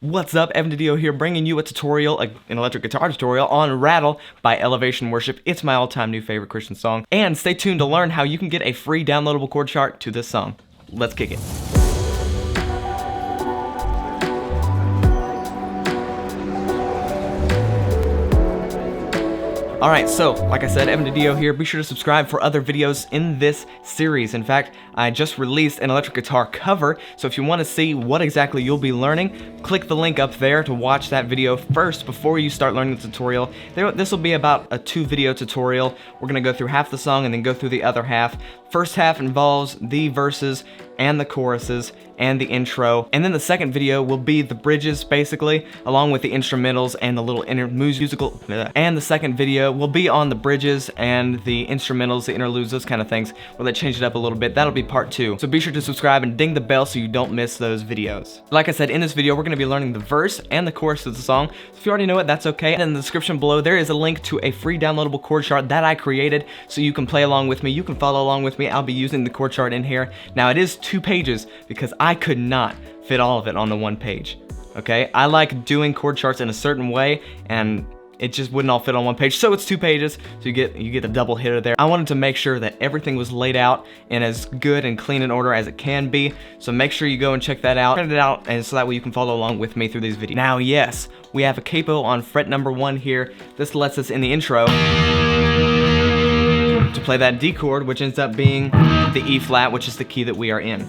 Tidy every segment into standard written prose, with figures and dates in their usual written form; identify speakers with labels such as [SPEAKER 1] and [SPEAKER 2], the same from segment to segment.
[SPEAKER 1] What's up, DiDio here, bringing you a tutorial, an electric guitar tutorial on Rattle by Elevation Worship. It's my all-time new favorite Christian song. And stay tuned to learn how you can get a free downloadable chord chart to this song. Let's kick it. Alright, so, like I said, DiDio here. Be sure to subscribe for other videos in this series. In fact, I just released an electric guitar cover, so if you want to see what exactly you'll be learning, click the link up there to watch that video first before you start learning the tutorial. This will be about a 2-video tutorial. We're going to go through half the song and then go through the other half. First half involves the verses and the choruses and the intro, and then the second video will be the bridges, basically, along with the instrumentals and the little musical, and the second video will be on the bridges and the instrumentals, the interludes, those kind of things, where they change it up a little bit. That'll be part 2. So be sure to subscribe and ding the bell so you don't miss those videos. Like I said, in this video, we're going to be learning the verse and the chorus of the song. So if you already know it, that's okay. And in the description below, there is a link to a free downloadable chord chart that I created, so you can play along with me. You can follow along with me. I'll be using the chord chart in here. Now, it is 2 pages because I could not fit all of it on the 1 page. Okay, I like doing chord charts in a certain way, and it just wouldn't all fit on 1 page, so it's 2 pages, so you get the double hitter there. I wanted to make sure that everything was laid out in as good and clean an order as it can be, so make sure you go and check that out, print it out, and so that way you can follow along with me through these videos. Now, yes, we have a capo on fret number 1 here. This lets us in the intro to play that D chord, which ends up being the E flat, which is the key that we are in.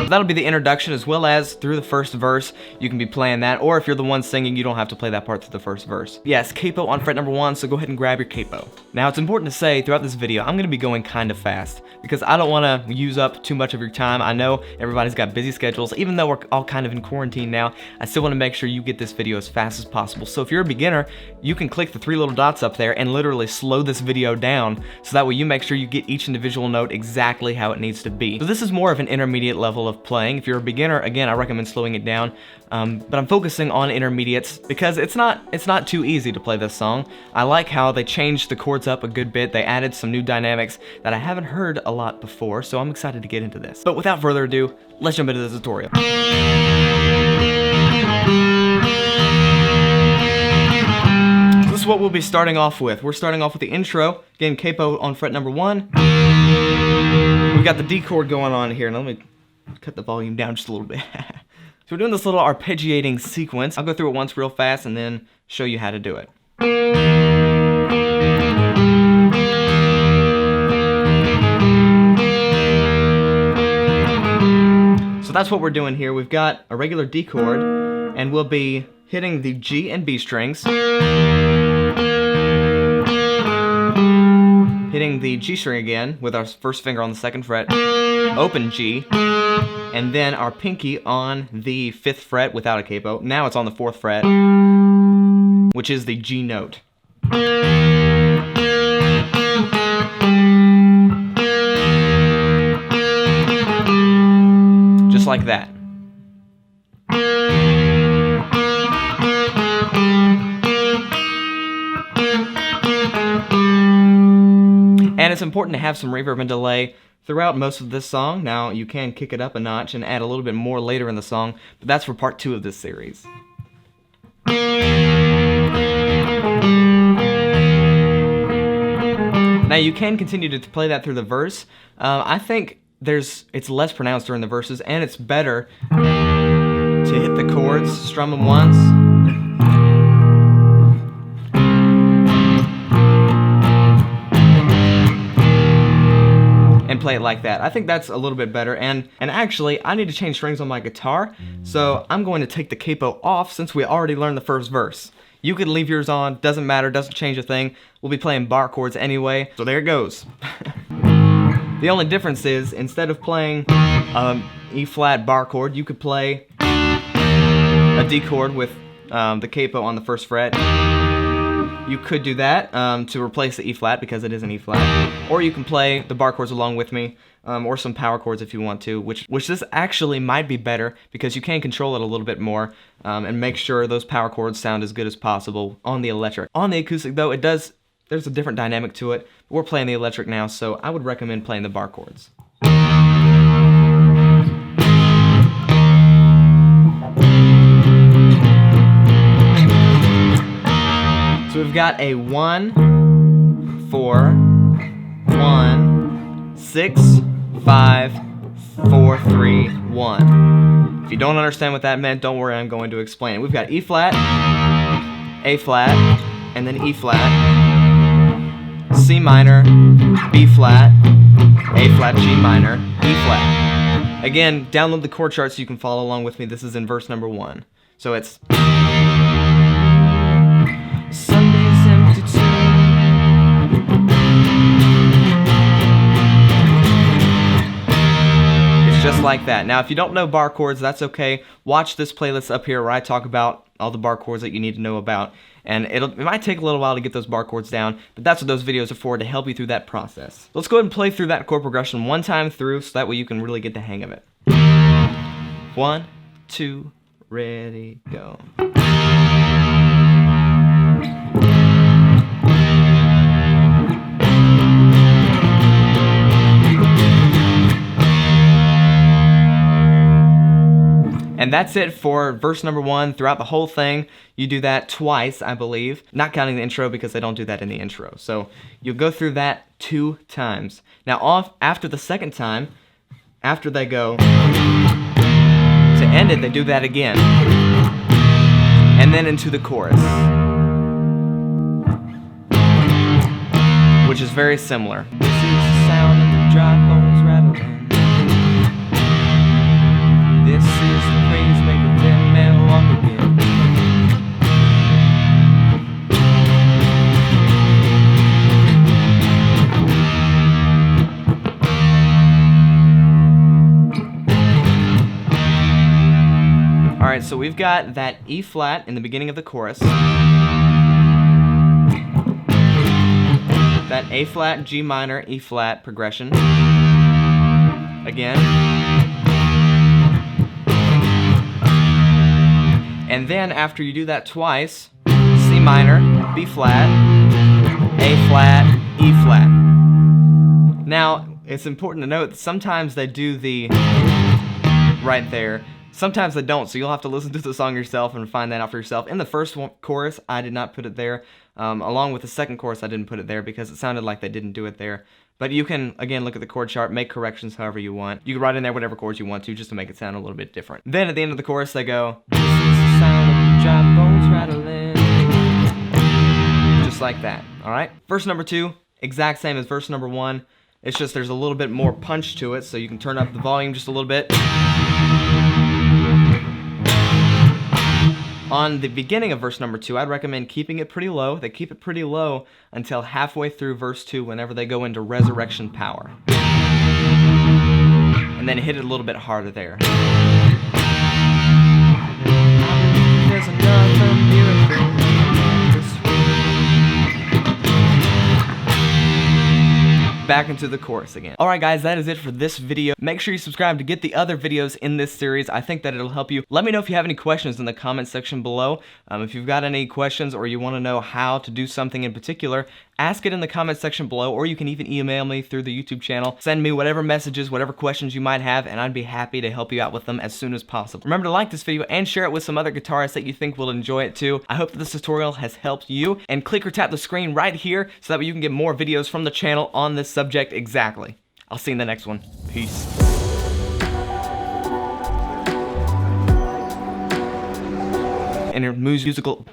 [SPEAKER 1] That'll be the introduction, as well as through the first verse. You can be playing that, or if you're the one singing, you don't have to play that part through the first verse. Yes, capo on fret number 1, so go ahead and grab your capo. Now, it's important to say throughout this video, I'm going to be going kind of fast because I don't want to use up too much of your time. I know everybody's got busy schedules. Even though we're all kind of in quarantine now, I still want to make sure you get this video as fast as possible. So if you're a beginner, you can click the 3 little dots up there and literally slow this video down, so that way you make sure you get each individual note exactly how it needs to be. So this is more of an intermediate level of playing. If you're a beginner, again, I recommend slowing it down, but I'm focusing on intermediates because it's not too easy to play this song. I like how they changed the chords up a good bit. They added some new dynamics that I haven't heard a lot before, so I'm excited to get into this. But without further ado, let's jump into the tutorial. This is what we'll be starting off with. We're starting off with the intro, again, capo on fret number 1. We've got the D chord going on here. Now let me cut the volume down just a little bit. So we're doing this little arpeggiating sequence. I'll go through it once real fast and then show you how to do it. So that's what we're doing here. We've got a regular D chord, and we'll be hitting the G and B strings, hitting the G string again with our first finger on the 2nd fret, open G, and then our pinky on the 5th fret without a capo. Now it's on the 4th fret, which is the G note. Just like that. And it's important to have some reverb and delay throughout most of this song. Now, you can kick it up a notch and add a little bit more later in the song, but that's for part 2 of this series. Now, you can continue to play that through the verse. I think it's less pronounced during the verses, and it's better to hit the chords, strum them once, and play it like that. I think that's a little bit better, and actually, I need to change strings on my guitar, so I'm going to take the capo off since we already learned the first verse. You can leave yours on, doesn't matter, doesn't change a thing. We'll be playing bar chords anyway, so there it goes. The only difference is, instead of playing E flat bar chord, you could play a D chord with the capo on the 1st fret, You could do that to replace the E flat because it is an E flat, or you can play the bar chords along with me, or some power chords if you want to, which this actually might be better because you can control it a little bit more and make sure those power chords sound as good as possible on the electric. On the acoustic though, there's a different dynamic to it. We're playing the electric now, so I would recommend playing the bar chords. So we've got a 1, 4, 1, 6, 5, 4, 3, 1. If you don't understand what that meant, don't worry, I'm going to explain it. We've got E flat, A flat, and then E flat, C minor, B flat, A flat, G minor, E flat. Again, download the chord chart so you can follow along with me. This is in verse number 1. So it's Sunday's empty too. It's just like that. Now, if you don't know bar chords, that's okay. Watch this playlist up here where I talk about all the bar chords that you need to know about. And it might take a little while to get those bar chords down, but that's what those videos are for, to help you through that process. Let's go ahead and play through that chord progression one time through, so that way you can really get the hang of it. 1, 2, ready, go. And that's it for verse number 1 throughout the whole thing. You do that twice, I believe. Not counting the intro because they don't do that in the intro. So you'll go through that 2 times. Now after the second time, after they go to end it, they do that again. And then into the chorus, which is very similar. This is the sound of the dry bones rattling. This is the praise make a dead man walk again. Alright, so we've got that E flat in the beginning of the chorus, that A flat, G minor, E flat progression, again, and then after you do that twice, C minor, B flat, A flat, E flat. Now, it's important to note that sometimes they do the right there. Sometimes they don't, so you'll have to listen to the song yourself and find that out for yourself. In the first chorus, I did not put it there. Along with the second chorus, I didn't put it there because it sounded like they didn't do it there. But you can, again, look at the chord chart, make corrections however you want. You can write in there whatever chords you want to, just to make it sound a little bit different. Then at the end of the chorus, they go, "This is the sound of the dry bones rattling." Just like that, alright? Verse number 2, exact same as verse number 1. It's just there's a little bit more punch to it, so you can turn up the volume just a little bit. On the beginning of verse number 2, I'd recommend keeping it pretty low. They keep it pretty low until halfway through verse 2 whenever they go into resurrection power. And then hit it a little bit harder there. There's another miracle this week. Back into the chorus again. Alright guys, that is it for this video. Make sure you subscribe to get the other videos in this series. I think that it'll help you. Let me know if you have any questions in the comment section below. If you've got any questions or you want to know how to do something in particular, ask it in the comment section below, or you can even email me through the YouTube channel. Send me whatever messages, whatever questions you might have, and I'd be happy to help you out with them as soon as possible. Remember to like this video and share it with some other guitarists that you think will enjoy it too. I hope that this tutorial has helped you, and click or tap the screen right here so that way you can get more videos from the channel on this subject exactly. I'll see you in the next one. Peace. And musical